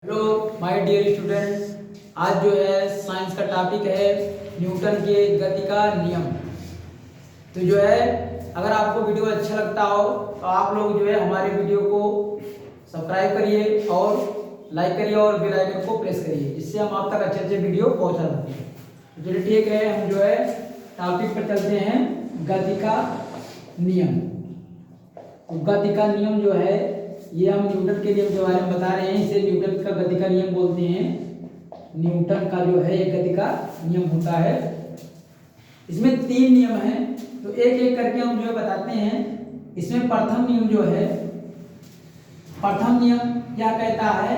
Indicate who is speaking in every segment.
Speaker 1: Hello my dear student, आज जो है साइंस का टॉपिक है न्यूटन के गति का नियम। तो जो है अगर आपको वीडियो अच्छा लगता हो तो आप लोग जो है हमारे वीडियो को सब्सक्राइब करिए और लाइक करिए और बेल आइकन को प्रेस करिए, जिससे हम आप तक अच्छे अच्छे वीडियो पहुंचा सकते हैं। तो चलिए ठीक है, हम जो है टॉपिक पर चलते हैं गति का नियम। तो गति का नियम जो है ये हम न्यूटन के नियम के बारे में बता रहे हैं। इसे न्यूटन का गति का नियम बोलते हैं। न्यूटन का जो है ये गति का नियम होता है। इसमें 3 नियम हैं, तो एक एक करके हम जो है बताते हैं। इसमें प्रथम नियम जो है, प्रथम नियम क्या कहता है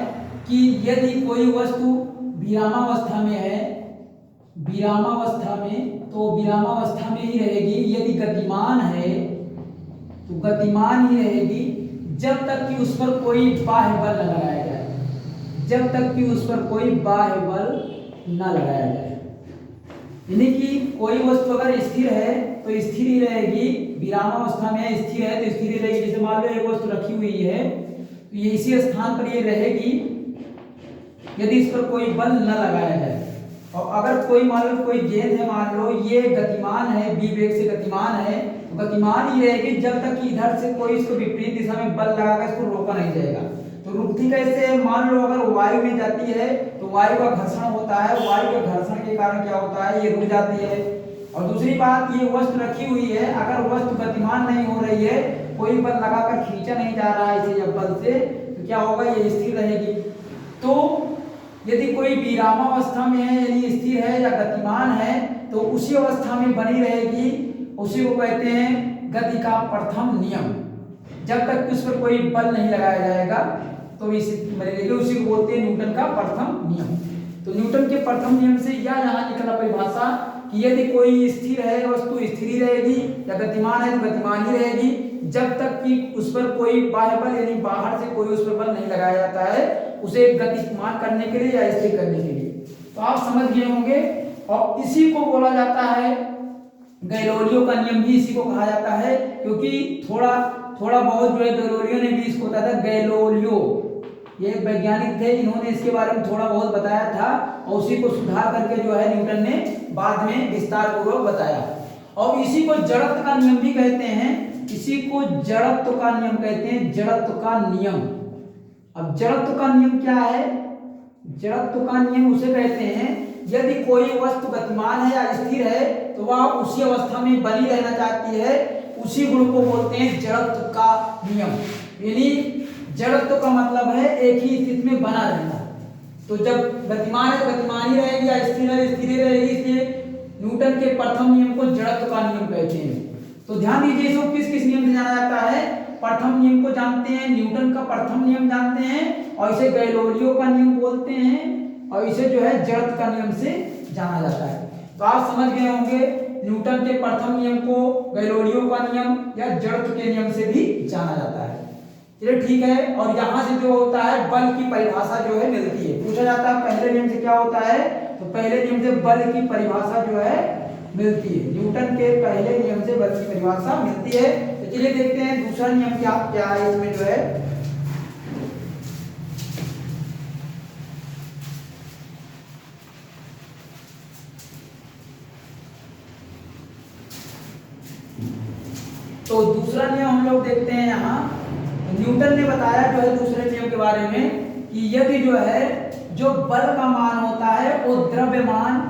Speaker 1: कि यदि कोई वस्तु विरामावस्था में है, विरामावस्था में, तो विरामावस्था में ही रहेगी। यदि गतिमान है तो गतिमान ही रहेगी जब तक कि उस पर कोई बाह्य बल न लगाया जाए, जब तक कि उस पर कोई बाह्य बल न लगाया जाए। यानी कि कोई वस्तु अगर स्थिर है तो स्थिर ही रहेगी, विरामावस्था में स्थिर है तो स्थिर ही रहेगी। जैसे मान लो एक वस्तु रखी हुई है तो ये इसी स्थान पर ये रहेगी यदि इस पर कोई बल न लगाया जाए। और अगर कोई मान लो कोई गेंद है, मान लो ये गतिमान है, बी वेग से गतिमान है, तो गतिमान ही रहेगी जब तक कि इधर से कोई इसको विपरीत दिशा में बल लगाकर इसको रोका नहीं जाएगा। तो रुकती कैसे है? मान लो अगर वायु में जाती है तो वायु का घर्षण होता है, वायु के घर्षण के कारण क्या होता है, ये रुक जाती है। और दूसरी बात, ये वस्तु रखी हुई है, अगर वस्तु गतिमान नहीं हो रही है, कोई बल लगाकर खींचा नहीं जा रहा है इसे या बल से, तो क्या होगा, ये स्थिर रहेगी। तो यदि कोई विरामावस्था में है यानी स्थिर है या गतिमान है तो उसी अवस्था में बनी रहेगी, उसी को कहते हैं गति का प्रथम नियम। जब तक उस पर कोई बल नहीं लगाया जाएगा तो इसी बनी रहेगी, उसी को बोलते हैं न्यूटन का प्रथम नियम। तो न्यूटन के प्रथम नियम से यह यहाँ निकला परिभाषा कि यदि कोई स्थिर है वस्तु स्थिर ही रहेगी, या गतिमान है तो गतिमान ही रहेगी जब तक कि उस पर कोई बाह्य बल यानी बाहर से कोई उस पर बल नहीं लगाया जाता है, उसे गतिमान करने के लिए या स्थिर करने के लिए। तो आप समझ गए होंगे। और इसी को बोला जाता है गैलोलियो का नियम, भी इसी को कहा जाता है, क्योंकि थोड़ा बहुत जो है गैलोलियो ने भी इसको बताया था। गैलोलियो ये वैज्ञानिक थे, इन्होंने इसके बारे में थोड़ा बहुत बताया था और उसी को सुधार करके जो है न्यूटन ने बाद में विस्तार पूर्वक बताया। और इसी को जड़त्व का नियम भी कहते हैं, इसी को जड़त्व का नियम कहते हैं, जड़त्व का नियम। अब जड़त्व का नियम क्या है? जड़त्व का नियम उसे कहते हैं यदि कोई वस्तु गतिमान है या स्थिर है तो वह उसी अवस्था में बनी रहना चाहती है, उसी गुण को बोलते हैं जड़त्व का नियम। यानी जड़त्व का मतलब है एक ही स्थिति में बना रहना। तो जब गतिमान है तो गतिमान ही रहेगी, या स्थिर है स्थिर ही रहेगी, इसलिए न्यूटन के प्रथम नियम को जड़त्व का नियम कहते हैं। तो ध्यान दीजिए, इसको किस किस नियम से जाना जाता है? प्रथम नियम को जानते हैं, न्यूटन का प्रथम नियम जानते हैं, और इसे गैलोलियो का नियम बोलते हैं, और इसे जो है जड़त्व का नियम से जाना जाता है। तो आप समझ गए होंगे न्यूटन के प्रथम नियम को गैलोलियो का नियम या जड़त्व के नियम से भी जाना जाता है। चलिए ठीक है। और यहाँ से जो होता है बल की परिभाषा जो है मिलती है। पूछा जाता है पहले नियम से क्या होता है, तो पहले नियम से बल की परिभाषा जो है मिलती है। न्यूटन के पहले नियम से बल की परिभाषा मिलती है। तो चलिए देखते हैं दूसरा नियम क्या है इसमें जो है। तो दूसरा नियम हम लोग देखते हैं यहाँ। न्यूटन ने बताया जो है दूसरे नियम के बारे में कि यदि जो है जो बल का मान होता है वो द्रव्यमान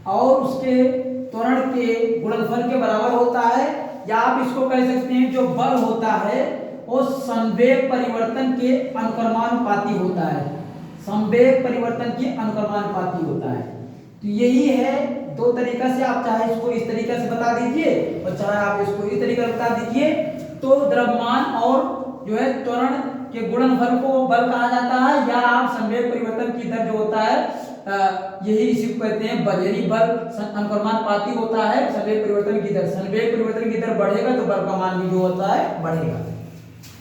Speaker 1: और उसके त्वरण के गुणनफल के बराबर होता है, या आप इसको कह सकते हैं जो बल होता है वो संवेग परिवर्तन के अनुक्रमानुपाती होता है, संवेग परिवर्तन के अनुक्रमानुपाती होता है। तो यही है, दो तरीका से आप चाहे इसको इस तरीके से बता दीजिए और चाहे आप इसको इस तरीके से बता दीजिए। तो द्रव्यमान और जो है त्वरण के गुणनफल को बल कहा जाता है, या आप संवेग परिवर्तन की दर जो होता है यही इसी को कहते हैं बल। यानी बल अनुक्रमानुपाती होता है संवेग परिवर्तन की दर, संवेग परिवर्तन की दर बढ़ेगा तो बल का मान भी जो होता है बढ़ेगा।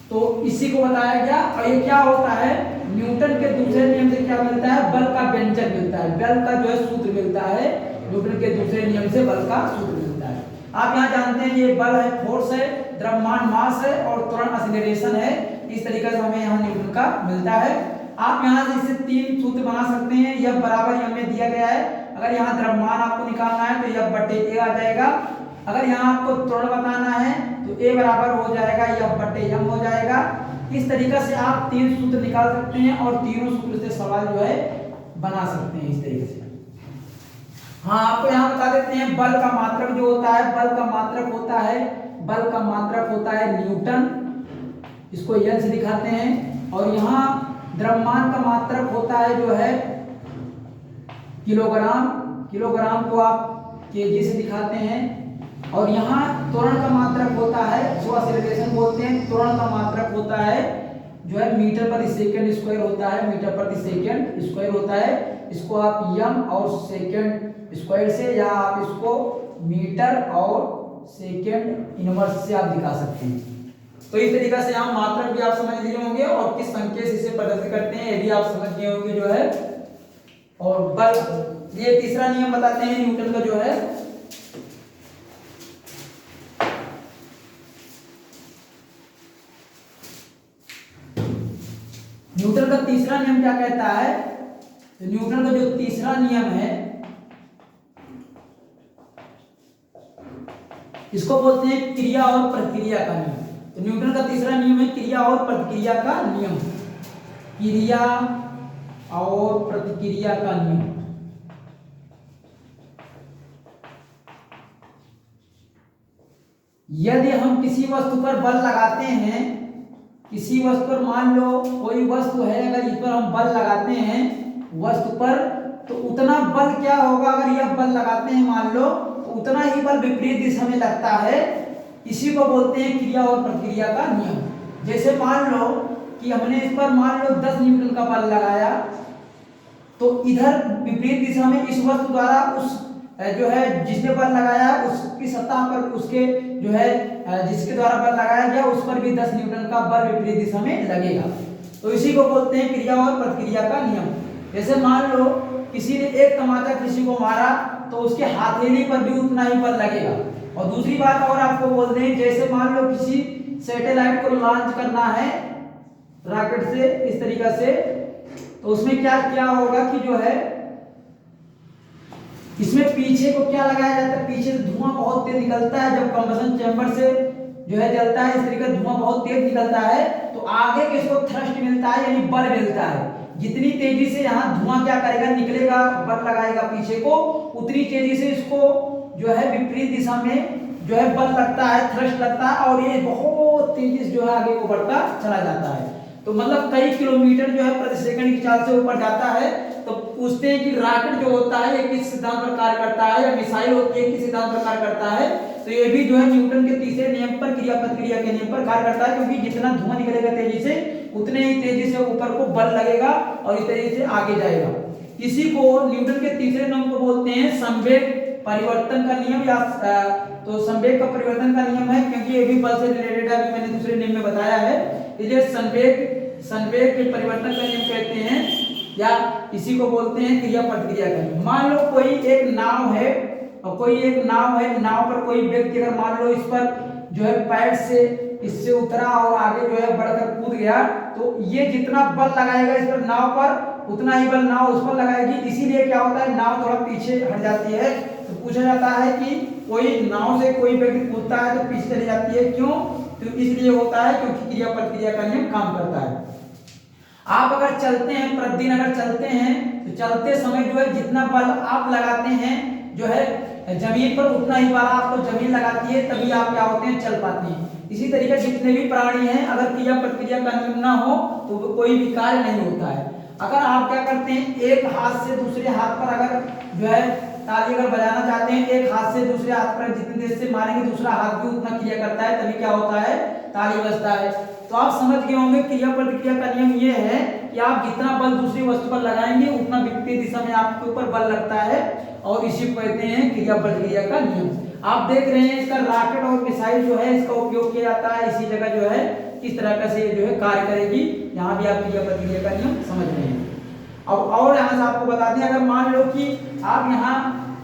Speaker 1: तो इसी को बताया गया। और ये क्या होता है, न्यूटन के दूसरे नियम से क्या मिलता है, बल का व्यंजक मिलता है, बल का जो है सूत्र मिलता है। न्यूटन के दूसरे नियम से बल का सूत्र मिलता है। आप यहाँ जानते हैं ये बल है, फोर्स है, द्रव्यमान मास है और त्वरण एक्सीलरेशन है। इस तरीके से हमें यहाँ न्यूटन का मिलता है। आप यहाँ से इससे 3 सूत्र बना सकते हैं। F बराबर M में दिया गया है, अगर यहाँ द्रव्यमान आपको निकालना है तो F बटे A आ जाएगा। अगर यहाँ आपको त्वरण बताना है तो A बराबर हो जाएगा F बटे M हो जाएगा। इस तरीके से आप 3 सूत्र निकाल सकते हैं और तीनों सूत्र से सवाल जो है बना सकते हैं इस तरीके से। हाँ, आपको यहाँ बता देते हैं बल का मात्रक जो होता है, बल का मात्रक होता है न्यूटन, इसको N से दिखाते हैं। और यहाँ द्रव्यमान का मात्रक होता है जो है किलोग्राम को आप केजी से दिखाते हैं। और यहाँ त्वरण का मात्रक होता है, जो एक्सेलरेशन बोलते हैं, त्वरण का मात्रक होता है जो है मीटर प्रति सेकंड स्क्वायर होता है, मीटर प्रति सेकंड स्क्वायर होता है। इसको आप एम और सेकंड स्क्वायर से, या आप इसको मीटर और सेकंड इनवर्स से आप दिखा सकते हैं। तो इस तरीके से यहाँ मात्रक भी आप समझ लिए होंगे और किस संख्या से इसे प्रदर्शित करते हैं ये भी आप समझ लिए होंगे जो है। और बल, ये तीसरा नियम बताते हैं न्यूटन का जो है। न्यूटन का तीसरा नियम क्या कहता है? तो न्यूटन का जो तीसरा नियम है इसको बोलते हैं क्रिया और प्रतिक्रिया का नियम। तो न्यूटन का तीसरा नियम है क्रिया और प्रतिक्रिया का नियम, क्रिया और प्रतिक्रिया का नियम। यदि हम किसी वस्तु पर बल लगाते हैं, किसी वस्तु पर, मान लो कोई वस्तु है, अगर इस पर हम बल लगाते हैं वस्तु पर, तो उतना बल क्या होगा, अगर यह बल लगाते हैं मान लो, तो उतना ही बल विपरीत दिशा में लगता है। इसी को बोलते हैं क्रिया और प्रतिक्रिया का नियम। जैसे मान लो कि हमने इस पर मान लो 10 न्यूटन का बल लगाया, तो इधर विपरीत दिशा में इस वस्तु द्वारा उस जो है जिसने बल लगाया उसकी सतह पर, उसके जो है जिसके द्वारा बल लगाया गया उस पर भी 10 न्यूटन का बल विपरीत दिशा में लगेगा। तो इसी को बोलते हैं क्रिया और प्रतिक्रिया का नियम। जैसे मान लो किसी ने एक तमाचा किसी को मारा, तो उसके हथेली पर भी उतना ही बल लगेगा। और दूसरी बात और आपको बोल दें, जैसे मान लो किसी सैटेलाइट को लॉन्च करना है रॉकेट से इस तरीके से, तो उसमें क्या होगा कि जो है इसमें पीछे को क्या लगाया जाता है, पीछे से धुआं बहुत तेज निकलता है। जब कंबशन चैम्बर से जो है जलता है इस तरीके से धुआं बहुत तेज निकलता है, तो आगे के इसको थ्रस्ट मिलता है, यानी बल मिलता है। जितनी तेजी से यहाँ धुआं क्या करेगा, निकलेगा, बल लगाएगा पीछे को, उतनी तेजी से इसको जो है विपरीत दिशा में जो है बल लगता है, थ्रस्ट लगता है, और ये बहुत तेजी से जो है आगे को बढ़ता चला जाता है। तो मतलब कई किलोमीटर जो है प्रति सेकंड की चाल से ऊपर जाता है। तो पूछते हैं कि रॉकेट जो होता है ये किस सिद्धांत पर कार्य करता है, या मिसाइल होती है किस सिद्धांत पर कार्य करता है? तो ये भी जो है न्यूटन के तीसरे नियम पर, क्रिया प्रतिक्रिया के नियम पर कार्य करता है, क्योंकि जितना धुआं निकलेगा तेजी से, उतने ही तेजी से ऊपर को बल लगेगा और इस तरीके से आगे जाएगा। इसी को न्यूटन के तीसरे नियम को बोलते हैं संवेग परिवर्तन का नियम, या तो संवेग का परिवर्तन का नियम है, क्योंकि ये भी बल से रिलेटेड है, अभी मैंने दूसरे नियम में बताया है। इसलिए संवेग के परिवर्तन का नियम कहते हैं, या इसी को बोलते हैं क्रिया प्रतिक्रिया का नियम। मान लो कोई एक नाव है, नाव पर कोई व्यक्ति अगर मान लो इस पर जो है पैर से इससे उतरा और आगे जो है बढ़कर कूद गया, तो ये जितना बल लगाएगा इस पर नाव पर, उतना ही बल नाव उस पर लगाएगी। इसीलिए क्या होता है, नाव थोड़ा पीछे हट जाती है। तो पूछा जाता है कि कोई नाव से कोई व्यक्ति कूदता है तो पीछे चली जाती है, क्यों? तो इसलिए होता है क्योंकि क्रिया प्रतिक्रिया का नियम काम करता है। आप अगर चलते हैं, प्रतिदिन अगर चलते हैं, तो चलते समय जो है जितना बल आप लगाते हैं जो है जमीन पर, उतना ही बल आपको जमीन लगाती है, तभी आप क्या होते हैं, चल पाते हैं। इसी तरीके जितने भी प्राणी हैं, अगर क्रिया प्रतिक्रिया का नियम ना हो तो कोई भी कार्य नहीं होता है। अगर आप क्या करते हैं, एक हाथ से दूसरे हाथ पर अगर जो है ताली अगर बजाना चाहते हैं, एक हाथ से दूसरे हाथ पर जितनी देर से मारेंगे दूसरा हाथ भी उतना क्रिया करता है, तभी क्या होता है, ताली बजता है। तो आप समझ गए होंगे क्रिया प्रतिक्रिया का नियम ये है कि आप जितना बल दूसरी वस्तु पर लगाएंगे उतना विपरीत दिशा में आपके ऊपर बल लगता है, और इसी को कहते हैं क्रिया प्रतिक्रिया का नियम। आप देख रहे हैं इसका रॉकेट और मिसाइल जो है इसका उपयोग किया जाता है, इसी जगह जो है किस तरह का से जो है कार्य करेगी, यहाँ भी आप क्रिया प्रतिक्रिया का नियम समझ रहे हैं। अब और यहाँ से आपको बता दें, अगर मान लो कि आप यहाँ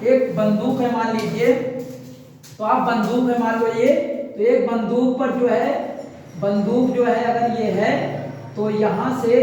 Speaker 1: एक बंदूक है मान लीजिए, तो आप बंदूक है मान लो ये, तो एक बंदूक पर जो है, बंदूक जो है अगर ये है, तो यहाँ से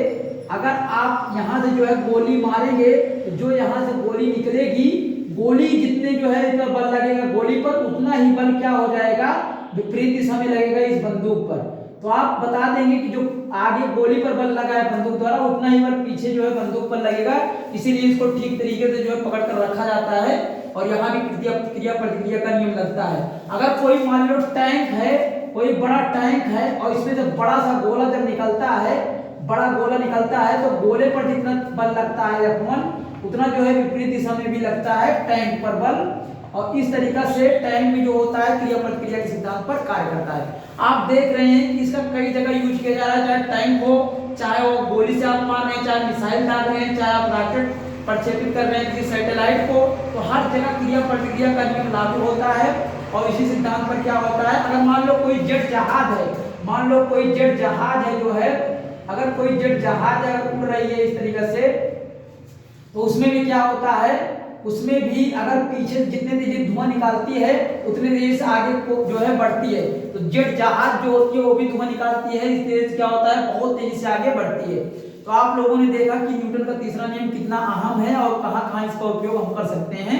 Speaker 1: अगर आप यहाँ से जो है गोली मारेंगे तो जो यहाँ से गोली निकलेगी, गोली जितने जो है इतना बल लगेगा गोली पर, उतना ही बल क्या हो जाएगा, विपरीत दिशा में लगेगा इस बंदूक पर। तो आप बता देंगे कि जो आगे गोली पर बल लगा है बंदूक द्वारा, उतना ही बल पीछे जो है बंदूक पर लगेगा। इसीलिए इसको ठीक तरीके से जो है पकड़ कर रखा जाता है और यहाँ भी क्रिया प्रतिक्रिया का नियम लगता है। अगर कोई मान लो टैंक है, कोई बड़ा टैंक है और इसमें जब बड़ा सा गोला जब निकलता है, बड़ा गोला निकलता है तो गोले पर जितना बल लगता है F1 उतना जो है विपरीत दिशा में भी लगता है टैंक पर बल। और इस तरीका से टैंक में जो होता है क्रिया प्रतिक्रिया के सिद्धांत पर कार्य करता है। आप देख रहे हैं कि इसका कई जगह यूज किया जा रहा है, चाहे टैंक हो, चाहे वो गोली से आप मार रहे हैं, चाहे मिसाइल डाल रहे हैं, चाहे आप रॉकेट प्रक्षेपित कर रहे हैं किसी सैटेलाइट को, तो हर जगह क्रिया प्रतिक्रिया का नियम लागू होता है। और इसी सिद्धांत पर क्या होता है, अगर मान लो कोई जेट जहाज है, मान लो कोई जेट जहाज है जो है, अगर कोई जेट जहाज अगर उड़ रही है इस तरीके से, तो उसमें भी क्या होता है, उसमें भी अगर पीछे जितने तेजी धुआं निकालती है उतने तेजी से आगे को जो है बढ़ती है। तो जेट जहाज जो होती है वो भी धुआं निकालती है, इस तेज क्या होता है, बहुत तेजी से आगे बढ़ती है। तो आप लोगों ने देखा कि न्यूटन का तीसरा नियम कितना अहम है और कहाँ-कहाँ इसका उपयोग हम कर सकते हैं।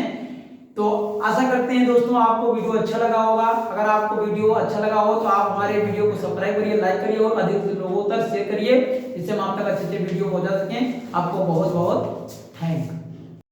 Speaker 1: तो आशा करते हैं दोस्तों आपको वीडियो अच्छा लगा होगा। अगर आपको वीडियो अच्छा लगा हो तो आप हमारे वीडियो को सब्सक्राइब करिए, लाइक करिए और अधिक से लोगों तक शेयर करिए, जिससे हम आप तक अच्छे वीडियो पहुंचा सकें। आपको बहुत बहुत थैंक